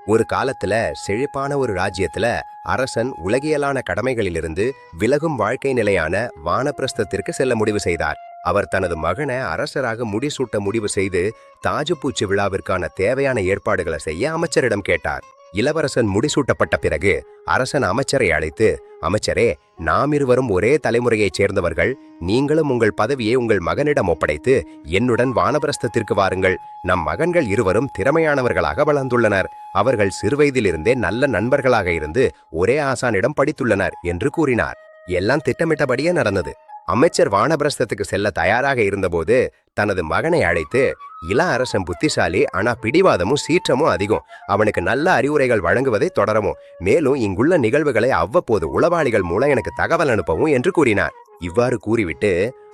ஒரு காலத்துல செழிப்பான ஒரு ராஜ்யத்துல அரசன் உலகியலான கடமைகளிலிருந்து விலகும் வாழ்க்கை நிலையான வானப்பிரஸ்தத்திற்கு செல்ல முடிவு செய்தார். அவர் தனது மகனை அரசராக முடிசூட்ட முடிவு செய்து தாஜுப்பூச்சி விழாவிற்கான தேவையான ஏற்பாடுகளை செய்ய அமைச்சரிடம் கேட்டார். இளவரசன் முடிசூட்டப்பட்ட பிறகு அரசன் அமைச்சரை அழைத்து, அமைச்சரே, நாம் இருவரும் ஒரே தலைமுறையைச் சேர்ந்தவர்கள். நீங்களும் உங்கள் பதவியை உங்கள் மகனிடம் ஒப்படைத்து என்னுடன் வானபிரஸ்தத்திற்கு வாருங்கள். நம் மகன்கள் இருவரும் திறமையானவர்களாக வளர்ந்துள்ளனர். அவர்கள் சிறுவயதிலிருந்தே நல்ல நண்பர்களாக இருந்து ஒரே ஆசானிடம் படித்துள்ளனர் என்று கூறினார். எல்லாம் திட்டமிட்டபடியே நடந்தது. அமைச்சர் வானபிரஸ்தத்துக்கு செல்ல தயாராக இருந்தபோது தனது மகனை அழைத்து, இள அரசன் புத்திசாலி, ஆனா பிடிவாதமும் சீற்றமும் அதிகம். அவனுக்கு நல்ல அறிவுரைகள் வழங்குவதை தொடரவும், மேலும் இங்குள்ள நிகழ்வுகளை அவ்வப்போது உளவாளிகள் மூலம் எனக்கு தகவல் அனுப்பவும் என்று கூறினார். இவ்வாறு கூறிவிட்டு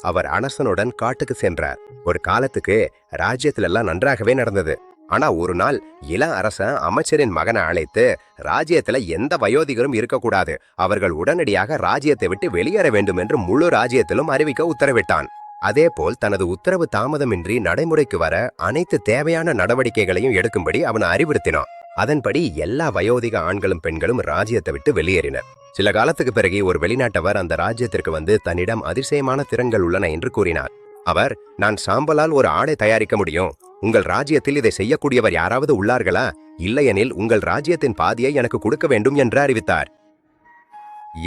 அவர் அரசனுடன் காட்டுக்கு சென்றார். ஒரு காலத்துக்கு ராஜ்யத்திலெல்லாம் நன்றாகவே நடந்தது. ஆனா ஒரு நாள் இள அரசன் அமைச்சரின் மகனை அழைத்து, ராஜ்யத்துல எந்த வயோதிகரும் இருக்கக்கூடாது, அவர்கள் உடனடியாக ராஜ்யத்தை விட்டு வெளியேற வேண்டும் என்று முழு ராஜ்யத்திலும் அறிவிக்க உத்தரவிட்டான். அதேபோல் தனது உத்தரவு தாமதமின்றி நடைமுறைக்கு வர அனைத்து தேவையான நடவடிக்கைகளையும் எடுக்கும்படி அவன் அறிவுறுத்தினான். அதன்படி எல்லா வயோதிக ஆண்களும் பெண்களும் ராஜ்யத்தை விட்டு வெளியேறினர். சில காலத்துக்கு பிறகு ஒரு வெளிநாட்டவர் அந்த ராஜ்யத்திற்கு வந்து தன்னிடம் அதிசயமான திறன்கள் உள்ளன என்று கூறினார். அவர், நான் சாம்பலால் ஒரு ஆடை தயாரிக்க முடியும். உங்கள் ராஜ்யத்தில் இதை செய்யக்கூடியவர் யாராவது உள்ளார்களா? இல்லையெனில் உங்கள் ராஜ்யத்தின் பாதியை எனக்கு கொடுக்க வேண்டும் என்று அறிவித்தார்.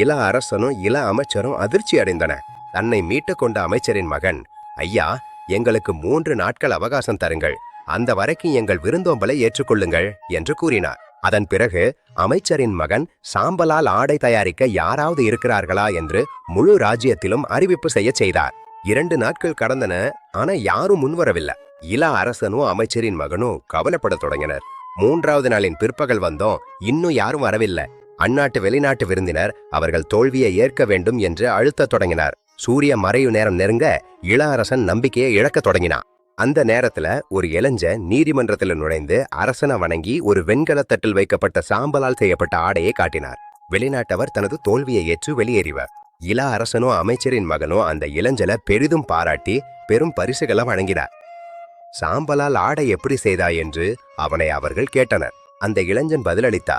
இள அரசனும் இள அமைச்சரும் அதிர்ச்சி அடைந்தனர். தன்னை மீட்டு கொண்ட அமைச்சரின் மகன், ஐயா, எங்களுக்கு 3 நாட்கள் அவகாசம் தருங்கள். அந்த வரைக்கும் எங்கள் விருந்தோம்பலை ஏற்றுக்கொள்ளுங்கள் என்று கூறினார். அதன் பிறகு அமைச்சரின் மகன் சாம்பலால் ஆடை தயாரிக்க யாராவது இருக்கிறார்களா என்று முழு ராஜ்யத்திலும் அறிவிப்பு செய்ய செய்தார். 2 நாட்கள் கடந்தன. ஆனா யாரும் முன்வரவில்லை. இள அரசனும் அமைச்சரின் மகனும் கவலைப்பட தொடங்கினர். 3வது நாளின் பிற்பகல் வந்தோம், இன்னும் யாரும் வரவில்லை. அந்நாட்டு வெளிநாட்டு விருந்தினர் அவர்கள் தோல்வியை ஏற்க வேண்டும் என்று அழுத்த தொடங்கினார். சூரிய மறைவு நேரம் நெருங்க இள அரசன் நம்பிக்கையை இழக்க தொடங்கினான். அந்த நேரத்துல ஒரு இளைஞன் நீதிமன்றத்தில் நுழைந்து அரசனை வணங்கி ஒரு வெண்கலத்தட்டில் வைக்கப்பட்ட சாம்பலால் செய்யப்பட்ட ஆடையை காட்டினார். வெளிநாட்டவர் தனது தோல்வியை ஏற்று வெளியேறிவர். இள அமைச்சரும் அமைச்சரின் மகனும் அந்த இளைஞனை பெரிதும் பாராட்டி பெரும் பரிசுகளை வழங்கினார். சாம்பலால் ஆடை எப்படி செய்தாய் என்று அவனை அவர்கள் கேட்டனர். அந்த இளைஞன் பதிலளித்தா,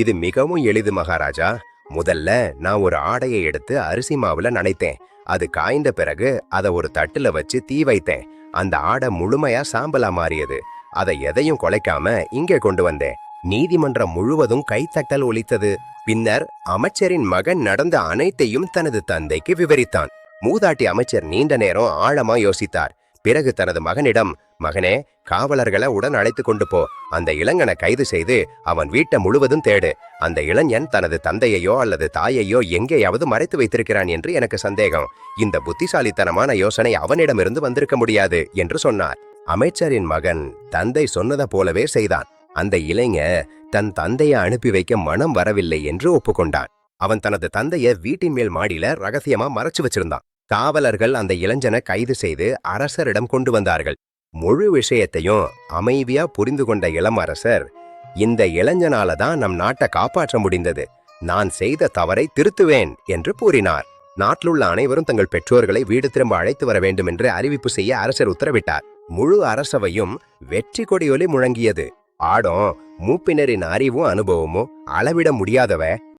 இது மிகவும் எளிது மகாராஜா. முதல்ல நான் ஒரு ஆடையை எடுத்து அரிசி மாவுல நனைத்தேன். அது காய்ந்த பிறகு அதை ஒரு தட்டுல வச்சு தீ வைத்தேன். அந்த ஆடை முழுமையா சாம்பலா மாறியது. அதை எதையும் குலைக்காம இங்கே கொண்டு வந்தேன். நீதிமன்றம் முழுவதும் கைத்தட்டல் ஒலித்தது. பின்னர் அமைச்சரின் மகன் நடந்த அனைத்தையும் தனது தந்தைக்கு விவரித்தான். மூதாட்டி அமைச்சர் நீண்ட நேரம் ஆழமா யோசித்தார். பிறகு தனது மகனிடம், மகனே, காவலர்களை உடன் அழைத்து கொண்டு போ. அந்த இளைஞனை கைது செய்து அவன் வீட்டை முழுவதும் தேடு. அந்த இளைஞன் தனது தந்தையையோ அல்லது தாயையோ எங்கேயாவது மறைத்து வைத்திருக்கிறான் என்று எனக்கு சந்தேகம். இந்த புத்திசாலித்தனமான யோசனை அவனிடமிருந்து வந்திருக்க முடியாது என்று சொன்னார். அமைச்சரின் மகன் தந்தை சொன்னதை போலவே செய்தான். அந்த இளைஞன் தன் தந்தையை அனுப்பி வைக்க மனம் வரவில்லை என்று ஒப்புக்கொண்டான். அவன் தனது தந்தைய வீட்டின் மேல் மாடியில ரகசியமா மறைச்சு வச்சிருந்தான். காவலர்கள் அந்த இளைஞனை கைது செய்து அரசரிடம் கொண்டு வந்தார்கள். முழு விஷயத்தையும் அமைதியா புரிந்து கொண்ட இளமரசர், இந்த இளைஞனால தான் நம் நாட்டை காப்பாற்ற முடிந்தது. நான் செய்த தவறை திருத்துவேன் என்று கூறினார். நாட்டிலுள்ள அனைவரும் தங்கள் பெற்றோர்களை வீடு திரும்ப அழைத்து வர வேண்டும் என்று அறிவிப்பு செய்ய அரசர் உத்தரவிட்டார். முழு அரசவையும் வெற்றி கொடியொலி முழங்கியது. ஆடம், மூப்பினரின் அறிவும் அனுபவமும் அளவிட முடியாதவ.